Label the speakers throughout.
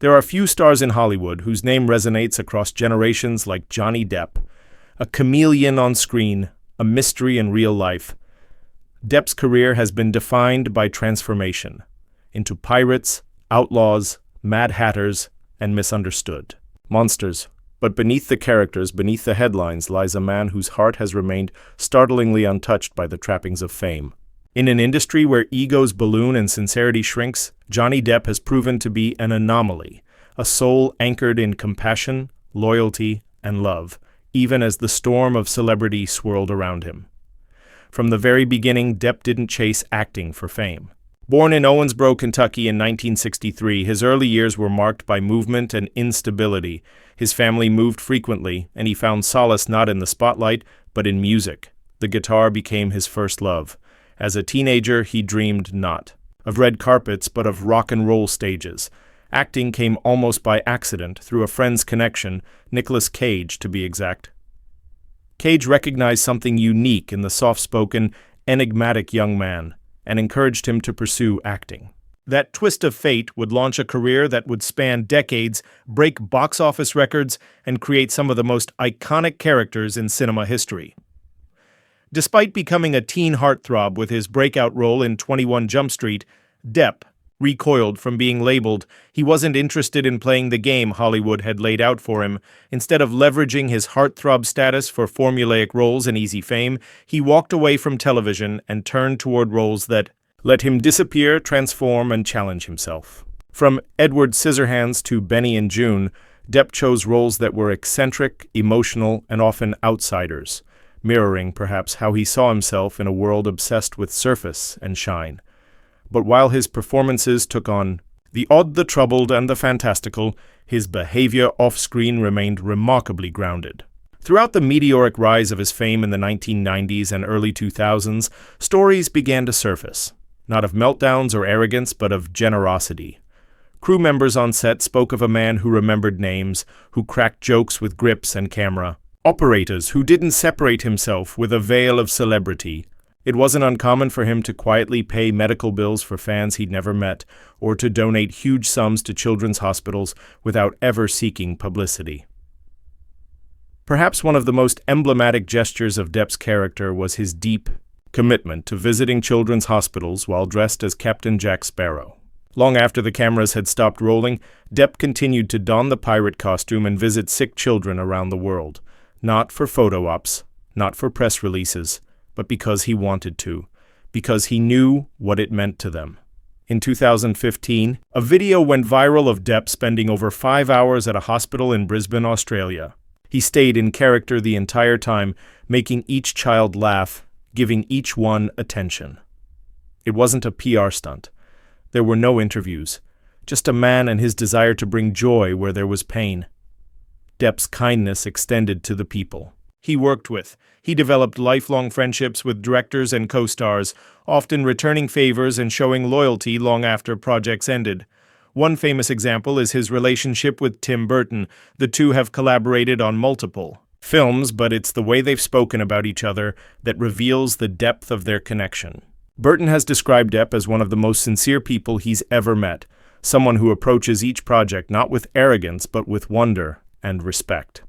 Speaker 1: There are few stars in Hollywood whose name resonates across generations like Johnny Depp, a chameleon on screen, a mystery in real life. Depp's career has been defined by transformation into pirates, outlaws, mad hatters, and misunderstood monsters. But beneath the characters, beneath the headlines, lies a man whose heart has remained startlingly untouched by the trappings of fame. In an industry where egos balloon and sincerity shrinks, Johnny Depp has proven to be an anomaly, a soul anchored in compassion, loyalty, and love, even as the storm of celebrity swirled around him. From the very beginning, Depp didn't chase acting for fame. Born in Owensboro, Kentucky in 1963, his early years were marked by movement and instability. His family moved frequently, and he found solace not in the spotlight, but in music. The guitar became his first love. As a teenager, he dreamed not of red carpets, but of rock and roll stages. Acting came almost by accident, through a friend's connection, Nicolas Cage to be exact. Cage recognized something unique in the soft-spoken, enigmatic young man, and encouraged him to pursue acting. That twist of fate would launch a career that would span decades, break box office records, and create some of the most iconic characters in cinema history. Despite becoming a teen heartthrob with his breakout role in 21 Jump Street, Depp recoiled from being labeled. He wasn't interested in playing the game Hollywood had laid out for him. Instead of leveraging his heartthrob status for formulaic roles and easy fame, he walked away from television and turned toward roles that let him disappear, transform, and challenge himself. From Edward Scissorhands to Benny and June, Depp chose roles that were eccentric, emotional, and often outsiders, mirroring, perhaps, how he saw himself in a world obsessed with surface and shine. But while his performances took on the odd, the troubled, and the fantastical, his behavior off-screen remained remarkably grounded. Throughout the meteoric rise of his fame in the 1990s and early 2000s, stories began to surface, not of meltdowns or arrogance, but of generosity. Crew members on set spoke of a man who remembered names, who cracked jokes with grips and camera. Operators who didn't separate himself with a veil of celebrity. It wasn't uncommon for him to quietly pay medical bills for fans he'd never met, or to donate huge sums to children's hospitals without ever seeking publicity. Perhaps one of the most emblematic gestures of Depp's character was his deep commitment to visiting children's hospitals while dressed as Captain Jack Sparrow. Long after the cameras had stopped rolling, Depp continued to don the pirate costume and visit sick children around the world. Not for photo ops, not for press releases, but because he wanted to, because he knew what it meant to them. In 2015, a video went viral of Depp spending over 5 hours at a hospital in Brisbane, Australia. He stayed in character the entire time, making each child laugh, giving each one attention. It wasn't a PR stunt. There were no interviews, just a man and his desire to bring joy where there was pain. Depp's kindness extended to the people he worked with. He developed lifelong friendships with directors and co-stars, often returning favors and showing loyalty long after projects ended. One famous example is his relationship with Tim Burton. The two have collaborated on multiple films, but it's the way they've spoken about each other that reveals the depth of their connection. Burton has described Depp as one of the most sincere people he's ever met, someone who approaches each project not with arrogance but with wonder and respect.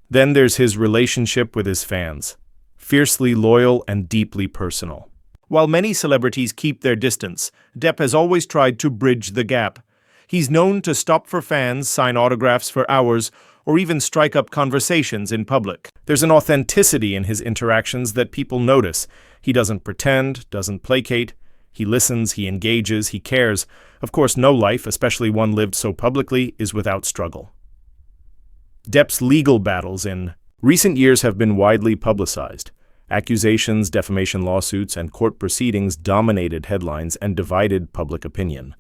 Speaker 1: Then there's his relationship with his fans, fiercely loyal and deeply personal. While many celebrities keep their distance, Depp has always tried to bridge the gap. He's known to stop for fans, sign autographs for hours, or even strike up conversations in public. There's an authenticity in his interactions that people notice. He doesn't pretend, doesn't placate. He listens, he engages, he cares. Of course, no life, especially one lived so publicly, is without struggle. Depp's legal battles in recent years have been widely publicized. Accusations, defamation lawsuits, and court proceedings dominated headlines and divided public opinion.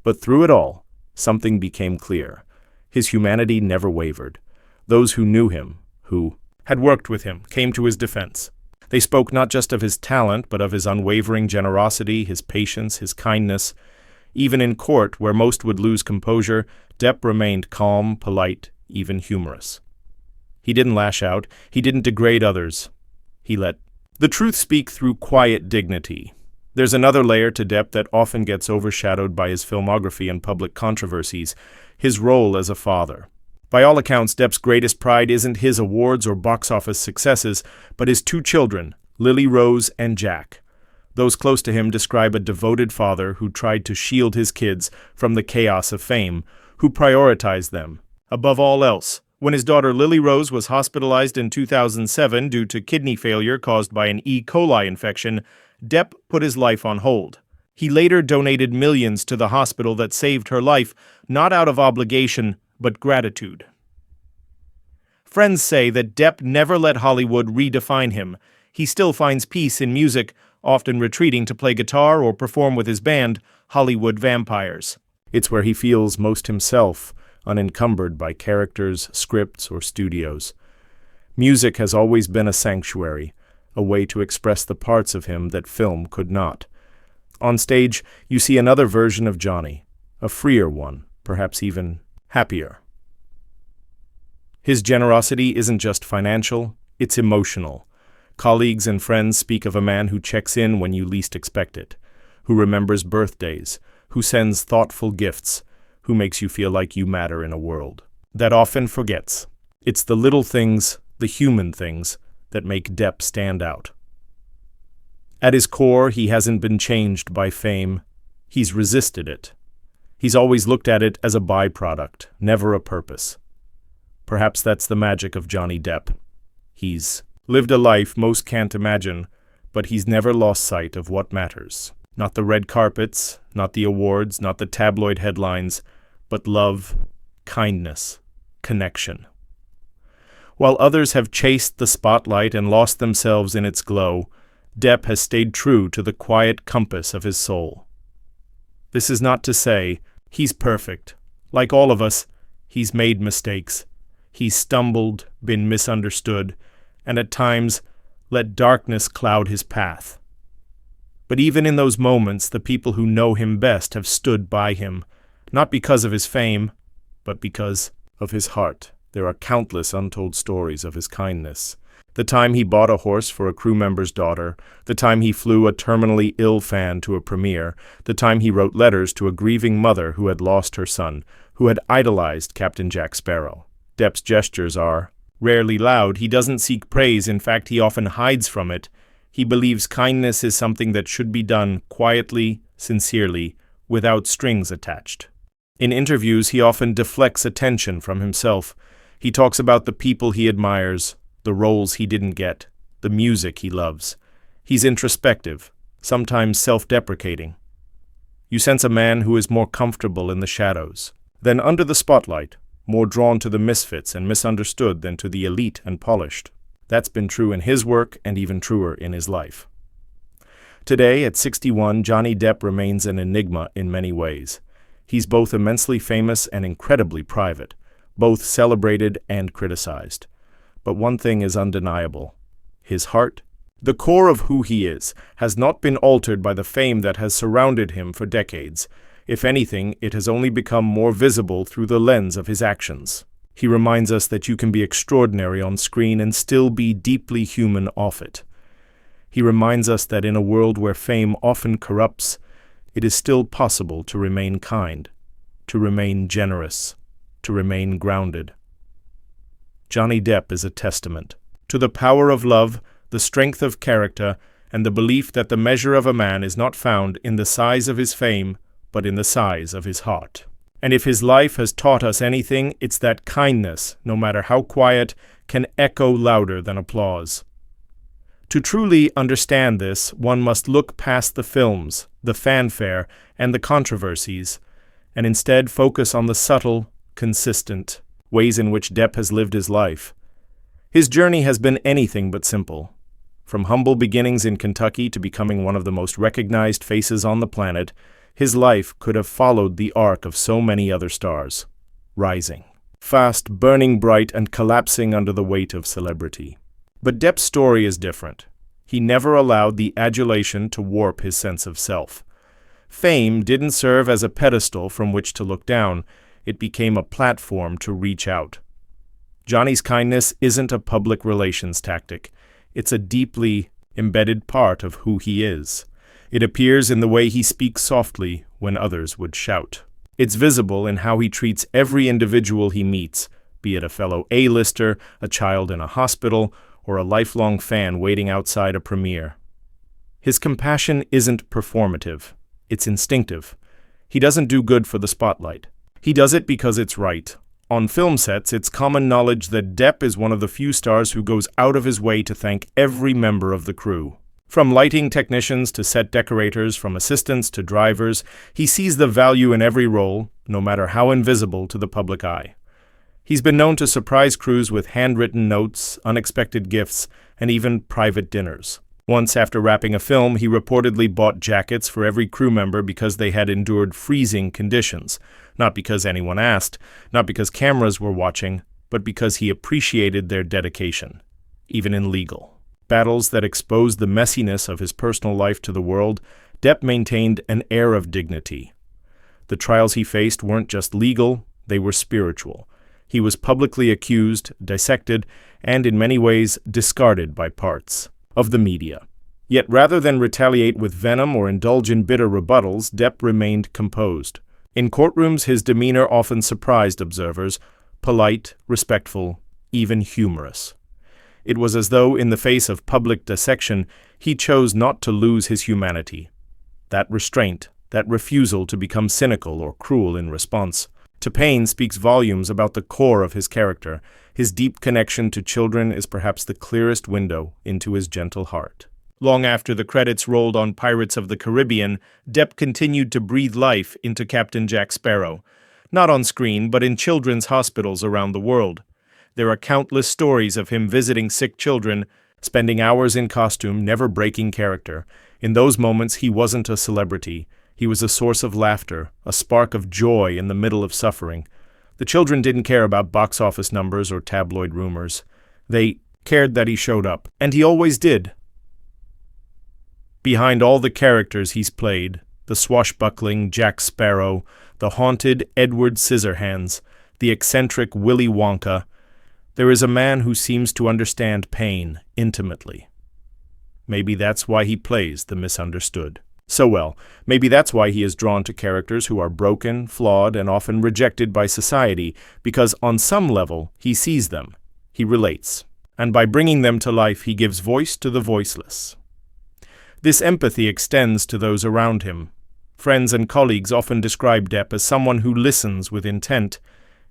Speaker 1: But through it all, something became clear. His humanity never wavered. Those who knew him, who had worked with him, came to his defense. They spoke not just of his talent, but of his unwavering generosity, his patience, his kindness. Even in court, where most would lose composure, Depp remained calm, polite, even humorous. He didn't lash out. He didn't degrade others. He let the truth speak through quiet dignity. There's another layer to Depp that often gets overshadowed by his filmography and public controversies: his role as a father. By all accounts, Depp's greatest pride isn't his awards or box office successes, but his two children, Lily Rose and Jack. Those close to him describe a devoted father who tried to shield his kids from the chaos of fame, who prioritized them above all else. When his daughter Lily Rose was hospitalized in 2007 due to kidney failure caused by an E. coli infection, Depp put his life on hold. He later donated millions to the hospital that saved her life, not out of obligation, but gratitude. Friends say that Depp never let Hollywood redefine him. He still finds peace in music, often retreating to play guitar or perform with his band, Hollywood Vampires. It's where he feels most himself, unencumbered by characters, scripts, or studios. Music has always been a sanctuary, a way to express the parts of him that film could not. On stage, you see another version of Johnny, a freer one, perhaps even happier. His generosity isn't just financial, it's emotional. Colleagues and friends speak of a man who checks in when you least expect it, who remembers birthdays, who sends thoughtful gifts, who makes you feel like you matter in a world that often forgets. It's the little things, the human things, that make Depp stand out. At his core, he hasn't been changed by fame. He's resisted it. He's always looked at it as a byproduct, never a purpose. Perhaps that's the magic of Johnny Depp. He's lived a life most can't imagine, but he's never lost sight of what matters. Not the red carpets, not the awards, not the tabloid headlines, but love, kindness, connection. While others have chased the spotlight and lost themselves in its glow, Depp has stayed true to the quiet compass of his soul. This is not to say he's perfect. Like all of us, he's made mistakes. He's stumbled, been misunderstood, and at times let darkness cloud his path. But even in those moments, the people who know him best have stood by him, not because of his fame, but because of his heart. There are countless untold stories of his kindness. The time he bought a horse for a crew member's daughter, the time he flew a terminally ill fan to a premiere, the time he wrote letters to a grieving mother who had lost her son, who had idolized Captain Jack Sparrow. Depp's gestures are rarely loud. He doesn't seek praise. In fact, he often hides from it. He believes kindness is something that should be done quietly, sincerely, without strings attached. In interviews, he often deflects attention from himself. He talks about the people he admires, the roles he didn't get, the music he loves. He's introspective, sometimes self-deprecating. You sense a man who is more comfortable in the shadows than under the spotlight, more drawn to the misfits and misunderstood than to the elite and polished. That's been true in his work and even truer in his life. Today, at 61, Johnny Depp remains an enigma in many ways. He's both immensely famous and incredibly private, both celebrated and criticized. But one thing is undeniable: his heart. The core of who he is has not been altered by the fame that has surrounded him for decades. If anything, it has only become more visible through the lens of his actions. He reminds us that you can be extraordinary on screen and still be deeply human off it. He reminds us that in a world where fame often corrupts, it is still possible to remain kind, to remain generous, to remain grounded. Johnny Depp is a testament to the power of love, the strength of character, and the belief that the measure of a man is not found in the size of his fame, but in the size of his heart. And if his life has taught us anything, it's that kindness, no matter how quiet, can echo louder than applause. To truly understand this, one must look past the films, the fanfare, and the controversies, and instead focus on the subtle, consistent ways in which Depp has lived his life. His journey has been anything but simple. From humble beginnings in Kentucky to becoming one of the most recognized faces on the planet, his life could have followed the arc of so many other stars, rising, fast, burning bright, and collapsing under the weight of celebrity. But Depp's story is different. He never allowed the adulation to warp his sense of self. Fame didn't serve as a pedestal from which to look down. It became a platform to reach out. Johnny's kindness isn't a public relations tactic. It's a deeply embedded part of who he is. It appears in the way he speaks softly when others would shout. It's visible in how he treats every individual he meets, be it a fellow A-lister, a child in a hospital, or a lifelong fan waiting outside a premiere. His compassion isn't performative, it's instinctive. He doesn't do good for the spotlight. He does it because it's right. On film sets, it's common knowledge that Depp is one of the few stars who goes out of his way to thank every member of the crew. From lighting technicians to set decorators, from assistants to drivers, he sees the value in every role, no matter how invisible to the public eye. He's been known to surprise crews with handwritten notes, unexpected gifts, and even private dinners. Once, after wrapping a film, he reportedly bought jackets for every crew member because they had endured freezing conditions. Not because anyone asked, not because cameras were watching, but because he appreciated their dedication, even in legal battles that exposed the messiness of his personal life to the world. Depp maintained an air of dignity. The trials he faced weren't just legal, they were spiritual. He was publicly accused, dissected, and in many ways discarded by parts of the media. Yet rather than retaliate with venom or indulge in bitter rebuttals, Depp remained composed. In courtrooms, his demeanor often surprised observers, polite, respectful, even humorous. It was as though, in the face of public dissection, he chose not to lose his humanity. That restraint, that refusal to become cynical or cruel in response to pain speaks volumes about the core of his character. His deep connection to children is perhaps the clearest window into his gentle heart. Long after the credits rolled on Pirates of the Caribbean, Depp continued to breathe life into Captain Jack Sparrow, not on screen but in children's hospitals around the world. There are countless stories of him visiting sick children, spending hours in costume, never breaking character. In those moments, he wasn't a celebrity. He was a source of laughter, a spark of joy in the middle of suffering. The children didn't care about box office numbers or tabloid rumors. They cared that he showed up, and he always did. Behind all the characters he's played, the swashbuckling Jack Sparrow, the haunted Edward Scissorhands, the eccentric Willy Wonka, there is a man who seems to understand pain intimately. Maybe that's why he plays the misunderstood so well. Maybe that's why he is drawn to characters who are broken, flawed, and often rejected by society, because on some level he sees them, he relates, and by bringing them to life he gives voice to the voiceless. This empathy extends to those around him. Friends and colleagues often describe Depp as someone who listens with intent.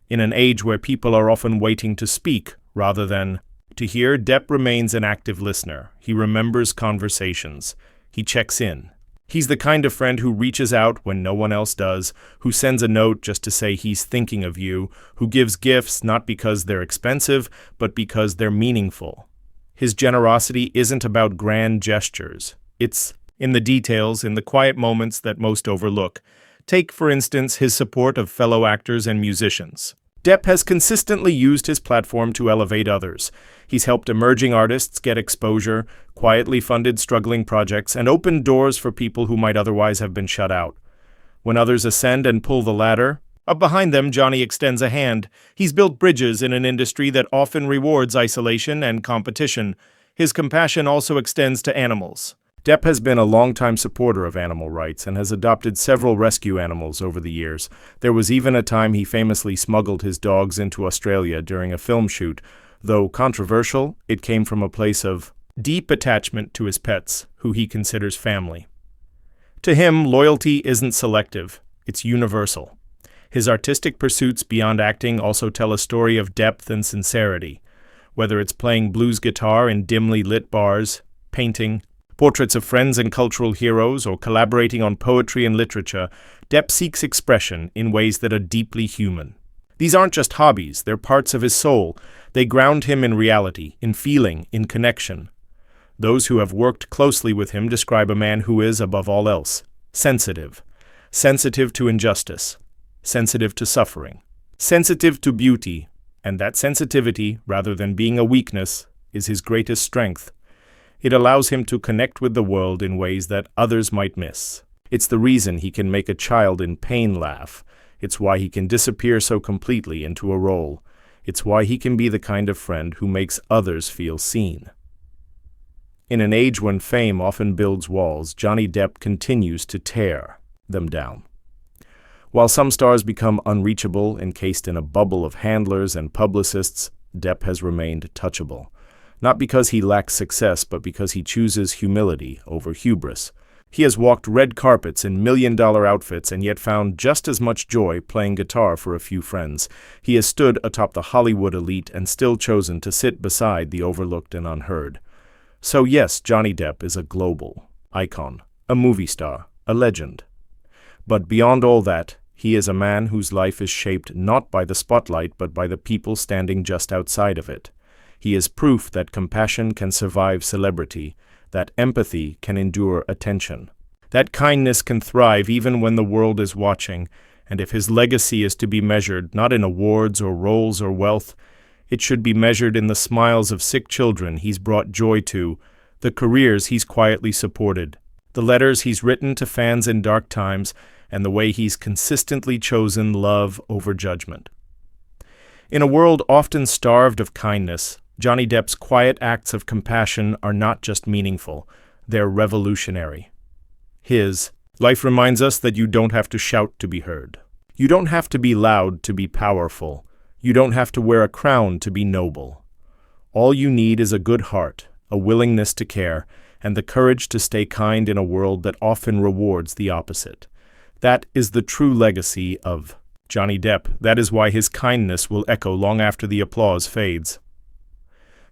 Speaker 1: In an age where people are often waiting to speak rather than to hear, Depp remains an active listener. He remembers conversations. He checks in. He's the kind of friend who reaches out when no one else does, who sends a note just to say he's thinking of you, who gives gifts not because they're expensive, but because they're meaningful. His generosity isn't about grand gestures. It's in the details, in the quiet moments that most overlook. Take, for instance, his support of fellow actors and musicians. Depp has consistently used his platform to elevate others. He's helped emerging artists get exposure, quietly funded struggling projects, and opened doors for people who might otherwise have been shut out. When others ascend and pull the ladder, up behind them, Johnny extends a hand. He's built bridges in an industry that often rewards isolation and competition. His compassion also extends to animals. Depp has been a longtime supporter of animal rights and has adopted several rescue animals over the years. There was even a time he famously smuggled his dogs into Australia during a film shoot. Though controversial, it came from a place of deep attachment to his pets, who he considers family. To him, loyalty isn't selective, it's universal. His artistic pursuits beyond acting also tell a story of depth and sincerity. Whether it's playing blues guitar in dimly lit bars, painting portraits of friends and cultural heroes, or collaborating on poetry and literature, Depp seeks expression in ways that are deeply human. These aren't just hobbies, they're parts of his soul. They ground him in reality, in feeling, in connection. Those who have worked closely with him describe a man who is, above all else, sensitive. Sensitive to injustice. Sensitive to suffering. Sensitive to beauty. And that sensitivity, rather than being a weakness, is his greatest strength. It allows him to connect with the world in ways that others might miss. It's the reason he can make a child in pain laugh. It's why he can disappear so completely into a role. It's why he can be the kind of friend who makes others feel seen. In an age when fame often builds walls, Johnny Depp continues to tear them down. While some stars become unreachable, encased in a bubble of handlers and publicists, Depp has remained touchable. Not because he lacks success, but because he chooses humility over hubris. He has walked red carpets in million-dollar outfits and yet found just as much joy playing guitar for a few friends. He has stood atop the Hollywood elite and still chosen to sit beside the overlooked and unheard. So yes, Johnny Depp is a global icon, a movie star, a legend. But beyond all that, he is a man whose life is shaped not by the spotlight but by the people standing just outside of it. He is proof that compassion can survive celebrity, that empathy can endure attention, that kindness can thrive even when the world is watching, and if his legacy is to be measured not in awards or roles or wealth, it should be measured in the smiles of sick children he's brought joy to, the careers he's quietly supported, the letters he's written to fans in dark times, and the way he's consistently chosen love over judgment. In a world often starved of kindness, Johnny Depp's quiet acts of compassion are not just meaningful, they're revolutionary. His life reminds us that you don't have to shout to be heard. You don't have to be loud to be powerful. You don't have to wear a crown to be noble. All you need is a good heart, a willingness to care, and the courage to stay kind in a world that often rewards the opposite. That is the true legacy of Johnny Depp. That is why his kindness will echo long after the applause fades.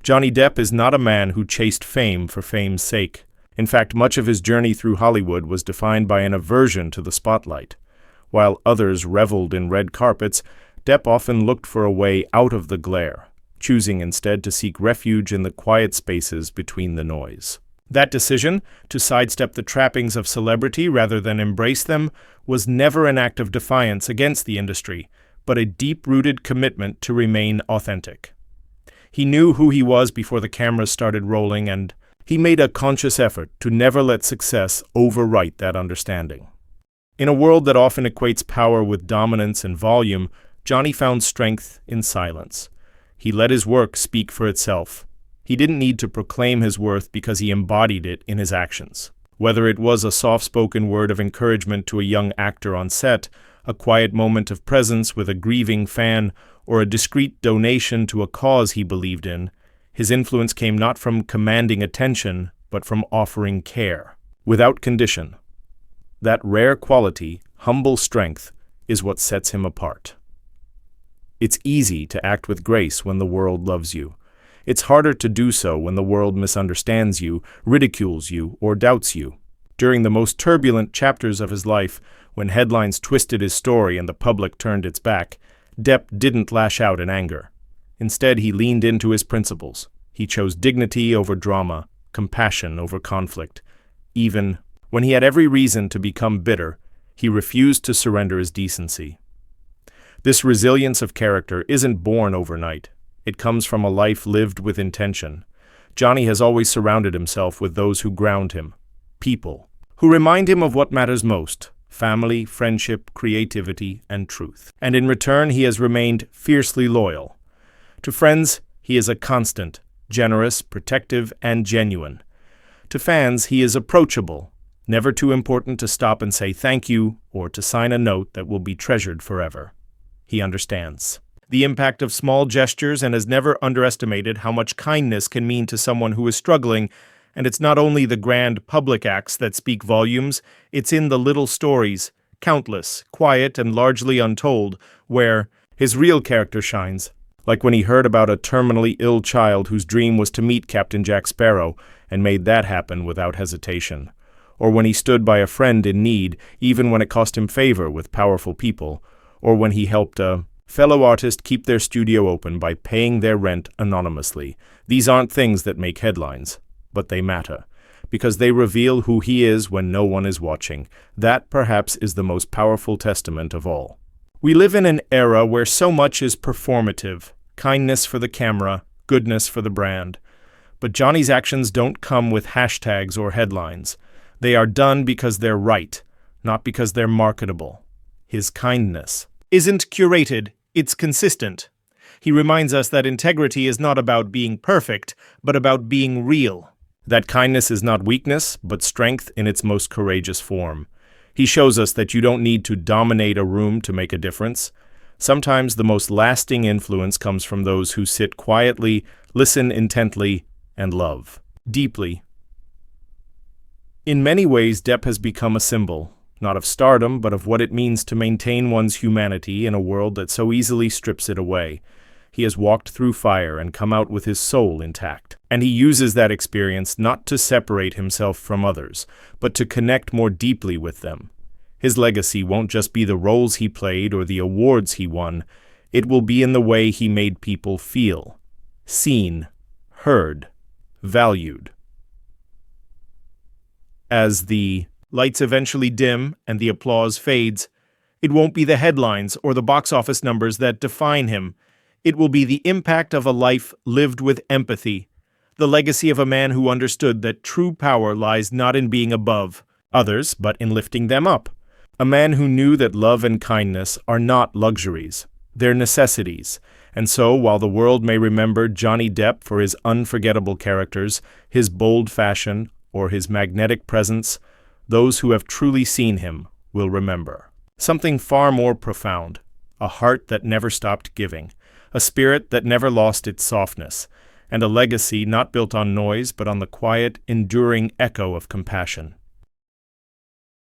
Speaker 1: Johnny Depp is not a man who chased fame for fame's sake. In fact, much of his journey through Hollywood was defined by an aversion to the spotlight. While others reveled in red carpets, Depp often looked for a way out of the glare, choosing instead to seek refuge in the quiet spaces between the noise. That decision, to sidestep the trappings of celebrity rather than embrace them, was never an act of defiance against the industry, but a deep-rooted commitment to remain authentic. He knew who he was before the cameras started rolling, and he made a conscious effort to never let success overwrite that understanding. In a world that often equates power with dominance and volume, Johnny found strength in silence. He let his work speak for itself. He didn't need to proclaim his worth because he embodied it in his actions. Whether it was a soft-spoken word of encouragement to a young actor on set, a quiet moment of presence with a grieving fan, or a discreet donation to a cause he believed in, his influence came not from commanding attention, but from offering care, without condition. That rare quality, humble strength, is what sets him apart. It's easy to act with grace when the world loves you. It's harder to do so when the world misunderstands you, ridicules you, or doubts you. During the most turbulent chapters of his life, when headlines twisted his story and the public turned its back, Depp didn't lash out in anger. Instead, he leaned into his principles. He chose dignity over drama, compassion over conflict. Even when he had every reason to become bitter, he refused to surrender his decency. This resilience of character isn't born overnight. It comes from a life lived with intention. Johnny has always surrounded himself with those who ground him, people, who remind him of what matters most: family, friendship, creativity, and truth. And in return, he has remained fiercely loyal. To friends, he is a constant, generous, protective, and genuine. To fans, he is approachable, never too important to stop and say thank you or to sign a note that will be treasured forever. He understands the impact of small gestures and has never underestimated how much kindness can mean to someone who is struggling. And it's not only the grand public acts that speak volumes, it's in the little stories, countless, quiet, and largely untold, where his real character shines. Like when he heard about a terminally ill child whose dream was to meet Captain Jack Sparrow and made that happen without hesitation. Or when he stood by a friend in need, even when it cost him favor with powerful people. Or when he helped a fellow artist keep their studio open by paying their rent anonymously. These aren't things that make headlines, but they matter, because they reveal who he is when no one is watching. That, perhaps, is the most powerful testament of all. We live in an era where so much is performative, kindness for the camera, goodness for the brand. But Johnny's actions don't come with hashtags or headlines. They are done because they're right, not because they're marketable. His kindness isn't curated, it's consistent. He reminds us that integrity is not about being perfect, but about being real. That kindness is not weakness, but strength in its most courageous form. He shows us that you don't need to dominate a room to make a difference. Sometimes the most lasting influence comes from those who sit quietly, listen intently, and love deeply. In many ways, Depp has become a symbol, not of stardom, but of what it means to maintain one's humanity in a world that so easily strips it away. He has walked through fire and come out with his soul intact. And he uses that experience not to separate himself from others, but to connect more deeply with them. His legacy won't just be the roles he played or the awards he won. It will be in the way he made people feel, seen, heard, valued. As the lights eventually dim and the applause fades, it won't be the headlines or the box office numbers that define him. It will be the impact of a life lived with empathy, the legacy of a man who understood that true power lies not in being above others, but in lifting them up. A man who knew that love and kindness are not luxuries, they're necessities. And so, while the world may remember Johnny Depp for his unforgettable characters, his bold fashion, or his magnetic presence, those who have truly seen him will remember something far more profound, a heart that never stopped giving, a spirit that never lost its softness, and a legacy not built on noise but on the quiet, enduring echo of compassion.